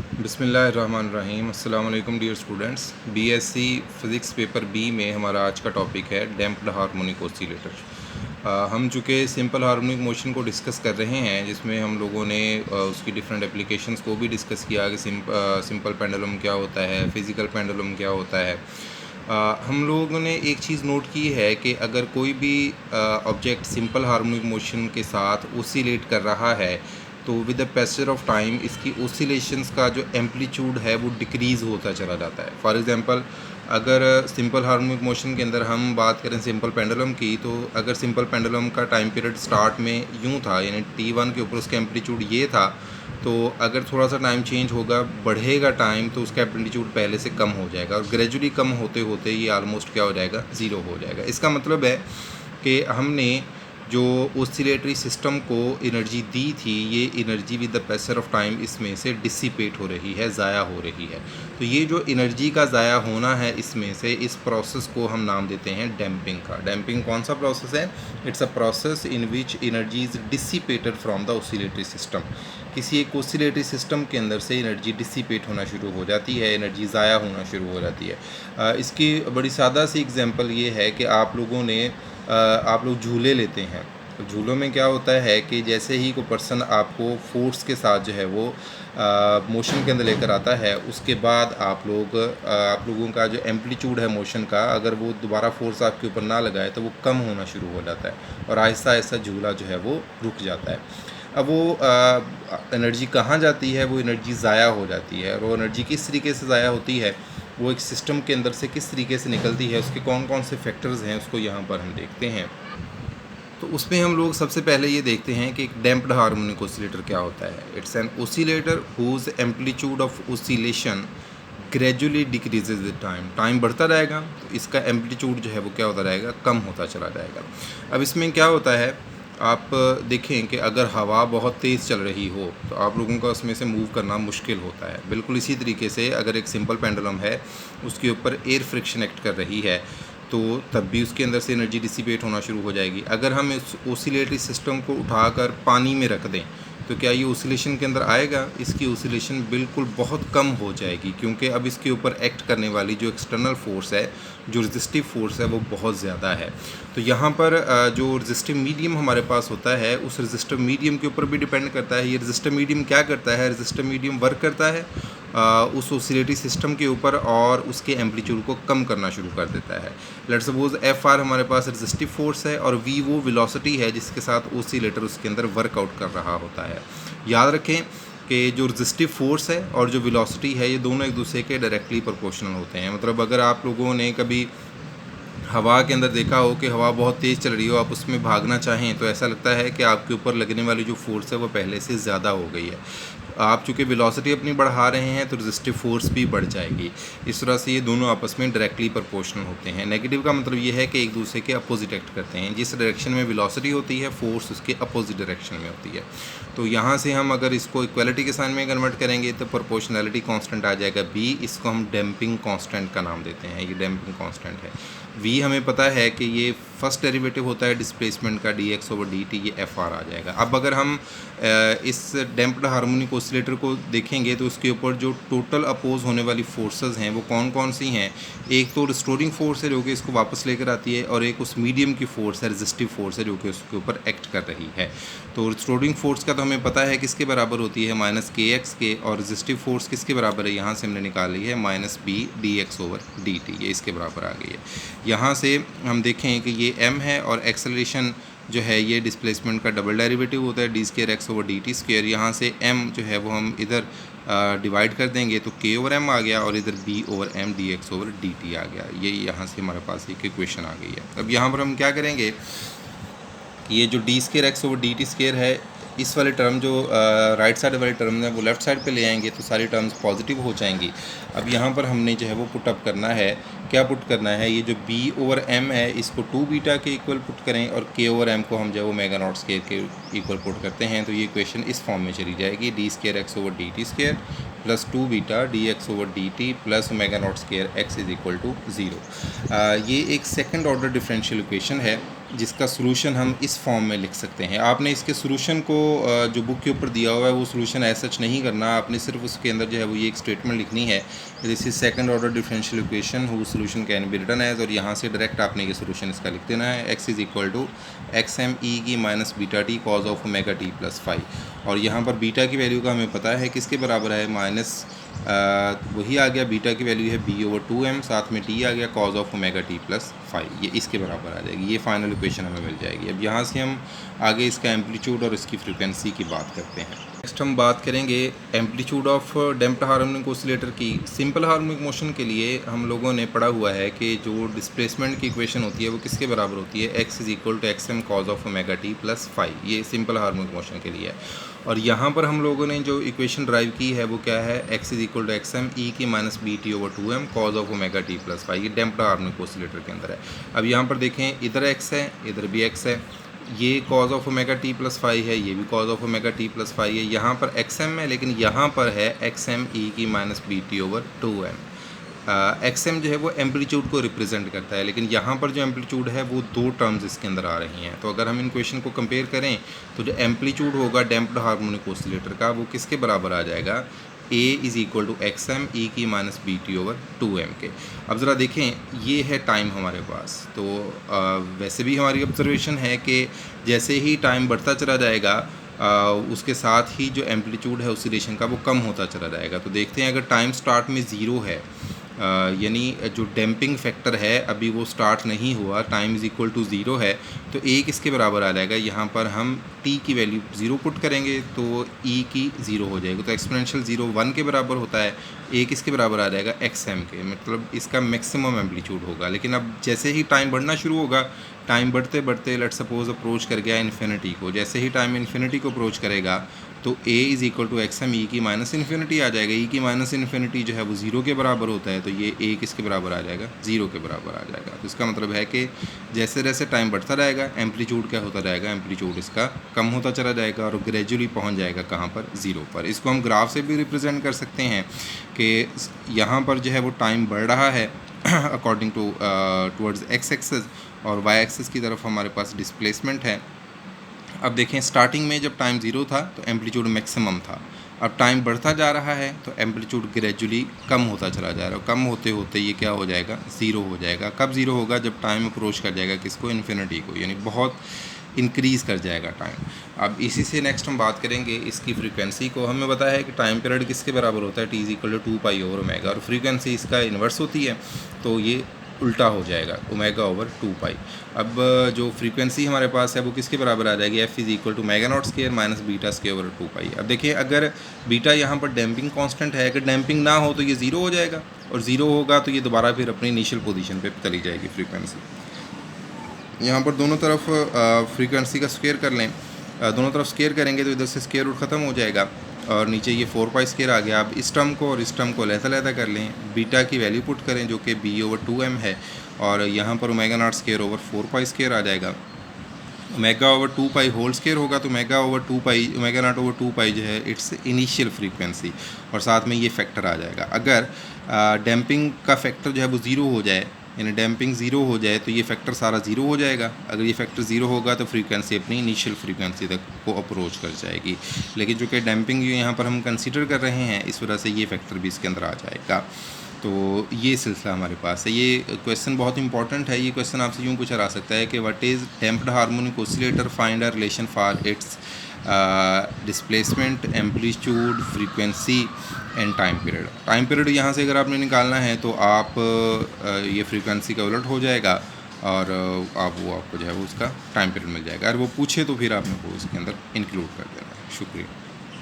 बिस्मिल्लाहिर्रहमानिर्रहीम। अस्सलाम वालेकुम dear students. BSc physics paper B में हमारा आज का टॉपिक है डैम्प्ड हार्मोनिक ऑसिलेटर। हम चूँकि सिंपल हार्मोनिक मोशन को डिस्कस कर रहे हैं, जिसमें हम लोगों ने उसकी डिफरेंट एप्लीकेशंस को भी डिस्कस किया कि सिंपल पेंडुलम क्या होता है, फ़िज़िकल पेंडुलम क्या होता है। हम लोगों ने एक चीज़ नोट की है कि अगर कोई भी ऑब्जेक्ट सिंपल हार्मोनिक मोशन के साथ ओसिलेट कर रहा है तो with the passage of time इसकी ओसिलेशंस का जो एम्पलीट्यूड है वो डिक्रीज़ होता चला जाता है। फॉर एग्जांपल, अगर सिंपल हार्मोनिक मोशन के अंदर हम बात करें सिंपल पेंडुलम की, तो अगर सिंपल पेंडुलम का टाइम पीरियड स्टार्ट में यूँ था, यानी t1 के ऊपर उसका एम्पलीट्यूड ये था, तो अगर थोड़ा सा टाइम चेंज होगा, बढ़ेगा टाइम, तो उसका एम्पलीट्यूड पहले से कम हो जाएगा और ग्रेजुअली कम होते होते ये आलमोस्ट क्या हो जाएगा, ज़ीरो हो जाएगा। इसका मतलब है कि हमने जो ओसिलेटरी सिस्टम को एनर्जी दी थी, ये energy with the passage of time इसमें से डिसिपेट हो रही है, ज़ाया हो रही है। तो ये जो एनर्जी का ज़ाया होना है इसमें से, इस प्रोसेस को हम नाम देते हैं डैम्पिंग का। डैम्पिंग कौन सा प्रोसेस है? It's a process in which energy is dissipated from the oscillatory system. किसी एक ओसिलेटरी सिस्टम के अंदर से एनर्जी डिसिपेट होना शुरू हो जाती है, एनर्जी ज़ाया होना शुरू हो जाती है। इसकी बड़ी सादा सी एग्जांपल ये है कि आप लोग झूले लेते हैं, तो झूलों में क्या होता है कि जैसे ही कोई पर्सन आपको फोर्स के साथ जो है वो मोशन के अंदर लेकर आता है, उसके बाद आप लोगों का जो एम्पलीट्यूड है मोशन का, अगर वो दोबारा फोर्स आपके ऊपर ना लगाए तो वो कम होना शुरू हो जाता है और आहिस्ता आहिस्ता झूला जो है वो रुक जाता है। अब वो एनर्जी कहाँ जाती है? वो एनर्जी ज़ाया हो जाती है। और वो एनर्जी किस तरीके से ज़ाया होती है, वो एक सिस्टम के अंदर से किस तरीके से निकलती है, उसके कौन कौन से फैक्टर्स हैं, उसको यहाँ पर हम देखते हैं। तो उसमें हम लोग सबसे पहले ये देखते हैं कि एक डैम्प्ड हार्मोनिक ऑसिलेटर क्या होता है। It's an oscillator whose amplitude of oscillation gradually decreases with time. Time बढ़ता रहेगा तो इसका एम्पलीट्यूड जो है वो क्या होता रहेगा, कम होता चला जाएगा। अब इसमें क्या होता है, आप देखें कि अगर हवा बहुत तेज़ चल रही हो तो आप लोगों का उसमें से मूव करना मुश्किल होता है। बिल्कुल इसी तरीके से अगर एक सिंपल पेंडुलम है, उसके ऊपर एयर फ्रिक्शन एक्ट कर रही है, तो तब भी उसके अंदर से एनर्जी डिसिपेट होना शुरू हो जाएगी। अगर हम इस ओसिलेटरी सिस्टम को उठाकर पानी में रख दें तो क्या ये ओसिलेशन के अंदर आएगा? इसकी ओसिलेशन बिल्कुल बहुत कम हो जाएगी, क्योंकि अब इसके ऊपर एक्ट करने वाली जो एक्सटर्नल फोर्स है, जो रेजिस्टिव फोर्स है, वो बहुत ज़्यादा है। तो यहाँ पर जो रेजिस्टिव मीडियम हमारे पास होता है, उस रेजिस्टिव मीडियम के ऊपर भी डिपेंड करता है। ये रेजिस्टिव मीडियम क्या करता है? रेजिस्टिव मीडियम वर्क करता है उस ओसिलेटरी सिस्टम के ऊपर और उसके एम्पलीट्यूड को कम करना शुरू कर देता है। लेट्स सपोज एफ आर हमारे पास रेजिस्टिव फोर्स है और वी वो वेलोसिटी है जिसके साथ ओसिलेटर उसके अंदर वर्कआउट कर रहा होता है। याद रखें कि जो रेजिस्टिव फोर्स है और जो वेलोसिटी है, ये दोनों एक दूसरे के डायरेक्टली प्रोपोर्शनल होते हैं। मतलब अगर आप लोगों ने कभी हवा के अंदर देखा हो कि हवा बहुत तेज़ चल रही हो, आप उसमें भागना चाहें तो ऐसा लगता है कि आपके ऊपर लगने वाली जो फोर्स है वो पहले से ज़्यादा हो गई है। आप चूँकि वेलोसिटी अपनी बढ़ा रहे हैं तो रेजिस्टिव फोर्स भी बढ़ जाएगी। इस तरह से ये दोनों आपस में डायरेक्टली प्रोपोर्शनल होते हैं। नेगेटिव का मतलब ये है कि एक दूसरे के अपोजिट एक्ट करते हैं। जिस डायरेक्शन में वेलोसिटी होती है, फोर्स उसके अपोजिट डायरेक्शन में होती है। तो यहाँ से हम अगर इसको इक्वलिटी के साइन में कन्वर्ट करेंगे तो प्रोपोर्शनैलिटी कांस्टेंट आ जाएगा बी। इसको हम डैम्पिंग कांस्टेंट का नाम देते हैं। ये डैम्पिंग कांस्टेंट है। वी हमें पता है कि ये फर्स्ट डेरिवेटिव होता है डिस्प्लेसमेंट का, dx/dt, ये एफ आर आ जाएगा। अब अगर हम इस डैम्प्ड हार्मोनिक ऑसिलेटर को देखेंगे तो उसके ऊपर जो टोटल अपोज होने वाली फोर्सेस हैं वो कौन कौन सी हैं? एक तो रिस्टोरिंग फोर्स है जो कि इसको वापस लेकर आती है, और एक उस मीडियम की फोर्स है, रेजिस्टिव फोर्स है, जो कि उसके ऊपर एक्ट कर रही है। तो रिस्टोरिंग फोर्स का तो हमें पता है किसके बराबर होती है, -kx के, और रेजिस्टिव फोर्स किसके बराबर है, यहाँ से हमने निकाली है -b dx/dt, ये इसके बराबर आ गई है। यहाँ से हम देखें कि ये m है और एक्सेलरेशन जो है ये डिस्प्लेसमेंट का डबल डेरिवेटिव होता है d²x/dt²। यहाँ से m जो है वो हम इधर डिवाइड कर देंगे तो k/m आ गया और इधर b/m dx/dt आ गया। ये यहाँ से हमारे पास एक इक्वेशन आ गई है। अब यहाँ पर हम क्या करेंगे कि ये जो d²x/dt² है, इस वाले टर्म जो राइट साइड वाले टर्म है वो लेफ़्ट साइड पे ले आएंगे तो सारी टर्म्स पॉजिटिव हो जाएंगी। अब यहाँ पर हमने जो है वो पुट अप करना है। क्या पुट करना है? ये जो b/m है इसको 2 बीटा के इक्वल पुट करें और k/m को हम जो है वो मेगा नॉट स्क्वायर के इक्वल पुट करते हैं, तो ये इक्वेशन इस फॉर्म में चली जाएगी, d²x/dt² plus 2 beta dx/dt plus omega not square x is equal to 0। ये एक सेकंड ऑर्डर डिफरेंशियल इक्वेशन है। जिसका सॉल्यूशन हम इस फॉर्म में लिख सकते हैं। आपने इसके सॉल्यूशन को जो बुक के ऊपर दिया हुआ है वो सॉल्यूशन ऐसा सच नहीं करना, आपने सिर्फ उसके अंदर जो है वो ये एक स्टेटमेंट लिखनी है, this is second order differential equation whose solution can be written as, और यहाँ से डायरेक्ट आपने ये सॉल्यूशन इसका लिख देना है, x is equal to x M E की minus beta t cos of omega T plus 5, और यहाँ पर बीटा की वैल्यू का हमें पता है किसके बराबर है, माइनस वही आ गया, बीटा की वैल्यू है b/2m, साथ में t आ गया cos of omega t plus 5, ये इसके बराबर आ जाएगी, ये फाइनल इक्वेशन हमें मिल जाएगी। अब यहाँ से हम आगे इसका एम्पलीट्यूड और इसकी फ्रीक्वेंसी की बात करते हैं। नेक्स्ट हम बात करेंगे amplitude of damped harmonic oscillator की। सिंपल हार्मोनिक मोशन के लिए हम लोगों ने पढ़ा हुआ है कि जो डिस्प्लेसमेंट की इक्वेशन होती है वो किसके बराबर होती है, x is equal to x M cos of omega T plus 5, ये सिंपल हार्मोनिक मोशन के लिए है। और यहाँ पर हम लोगों ने जो इक्वेशन ड्राइव की है वो क्या है, x is equal to x M E की minus B T over 2m cos of omega T plus 5, ये डैम्प्ड हार्मोनिक ऑसिलेटर के अंदर है। अब यहाँ पर देखें, इधर x है, इधर भी x है, ये cause of omega T plus 5 है, ये भी cause of omega T plus 5 है, यहाँ पर XM है, लेकिन यहाँ पर है XM ई की minus B T over 2m। XM जो है वो एम्पलीट्यूड को रिप्रेजेंट करता है, लेकिन यहाँ पर जो एम्पलीट्यूड है वो दो टर्म्स इसके अंदर आ रही हैं। तो अगर हम इन क्वेश्चन को कंपेयर करें तो जो एम्पलीट्यूड होगा डैम्प्ड हार्मोनिक ऑसिलेटर का वो किसके बराबर आ जाएगा, A is equal to x M E की minus B T over 2m के। अब ज़रा देखें, ये है टाइम हमारे पास, तो वैसे भी हमारी ऑब्जर्वेशन है कि जैसे ही टाइम बढ़ता चला जाएगा उसके साथ ही जो एम्पलीट्यूड है ऑसिलेशन का वो कम होता चला जाएगा। तो देखते हैं, अगर टाइम स्टार्ट में ज़ीरो है, यानी जो डैम्पिंग फैक्टर है अभी वो स्टार्ट नहीं हुआ, time is equal to zero है, तो ए किसके बराबर आ जाएगा, यहाँ पर हम टी की वैल्यू ज़ीरो पुट करेंगे तो ई की ज़ीरो हो जाएगी, तो एक्सपोनेंशियल 0 1 के बराबर होता है, ए किसके बराबर आ जाएगा, एक्स एम के, मतलब इसका मैक्सिमम एम्पलीट्यूड होगा। लेकिन अब जैसे ही टाइम बढ़ना शुरू होगा, टाइम बढ़ते बढ़ते लेट्स सपोज अप्रोच कर गया इन्फिनिटी को, जैसे ही टाइम इन्फिनिटी को अप्रोच करेगा तो a is equal to x M E की माइनस इन्फिनिटी आ जाएगा, ई की माइनस इन्फिनिटी जो है वो 0 के बराबर होता है, तो ये a किसके बराबर आ जाएगा, 0 के बराबर आ जाएगा। तो इसका मतलब है कि जैसे जैसे टाइम बढ़ता रहेगा एम्पलीट्यूड क्या होता रहेगा, एम्पलीट्यूड इसका कम होता चला जाएगा और ग्रेजुअली पहुंच जाएगा कहाँ पर, 0 पर। इसको हम ग्राफ से भी रिप्रेजेंट कर सकते हैं कि यहाँ पर जो है वो टाइम बढ़ रहा है according to towards X axis, और वाई एक्सिस की तरफ हमारे पास डिस्प्लेसमेंट है। अब देखें, स्टार्टिंग में जब टाइम 0 था तो एम्पलीट्यूड मैक्सिमम था, अब टाइम बढ़ता जा रहा है तो एम्पलीट्यूड ग्रेजुअली कम होता चला जा रहा है, कम होते होते ये क्या हो जाएगा, 0 हो जाएगा। कब 0 होगा, जब टाइम अप्रोच कर जाएगा किसको, इन्फिनिटी को, यानी बहुत इंक्रीज़ कर जाएगा टाइम। अब इसी से नेक्स्ट हम बात करेंगे इसकी फ्रीक्वेंसी को। हमें बताया है कि टाइम पीरियड किसके बराबर होता है, T is equal to 2 pi over omega, और फ्रीक्वेंसी इसका इन्वर्स होती है, तो ये उल्टा हो जाएगा, ओमेगा ओवर 2 पाई। अब जो फ्रीक्वेंसी हमारे पास है वो किसके बराबर आ जाएगी, F is equal to mega not square minus beta square over 2 पाई। अब देखिए, अगर बीटा यहाँ पर डैम्पिंग कांस्टेंट है, अगर डैम्पिंग ना हो तो ये 0 हो जाएगा, और 0 होगा तो ये दोबारा फिर अपनी इनिशियल पोजीशन पे चली जाएगी फ्रीक्वेंसी। यहाँ पर दोनों तरफ फ्रीक्वेंसी का स्क्वायर कर लें, दोनों तरफ स्क्वायर करेंगे तो इधर से स्क्वायर रूट ख़त्म हो जाएगा, और नीचे ये 4 पाई स्क्वायर आ गया। अब इस टर्म को और इस टर्म को लहदा कर लें, बीटा की वैल्यू पुट करें जो कि b ओवर 2m है, और यहाँ पर omega not square over 4 pi square आ जाएगा। Omega over 2 pi whole square होगा तो omega over 2 pi, omega naught over 2 pi जो है इट्स इनिशियल फ्रीक्वेंसी, और साथ में ये फैक्टर आ जाएगा। अगर डैम्पिंग का फैक्टर जो है वो 0 हो जाए, यानी डैम्पिंग 0 हो जाए तो ये फैक्टर सारा 0 हो जाएगा। अगर ये फैक्टर 0 होगा तो फ्रीक्वेंसी अपनी इनिशियल फ्रीक्वेंसी तक को अप्रोच कर जाएगी। लेकिन जो कि डैम्पिंग जो यहाँ पर हम कंसीडर कर रहे हैं, इस वजह से ये फैक्टर भी इसके अंदर आ जाएगा। तो ये सिलसिला हमारे पास है। ये क्वेश्चन बहुत इंपॉर्टेंट है। ये क्वेश्चन आपसे यूँ पूछा जा सकता है कि what is damped harmonic oscillator, find a relation for its displacement, amplitude, frequency and time period. Time period यहाँ से अगर आपने निकालना है तो आप ये फ्रीक्वेंसी का उलट हो जाएगा, और आपको जो है वो उसका टाइम पीरियड मिल जाएगा। अगर वो पूछे तो फिर आपने वो उसके अंदर इंक्लूड कर देना है। शुक्रिया।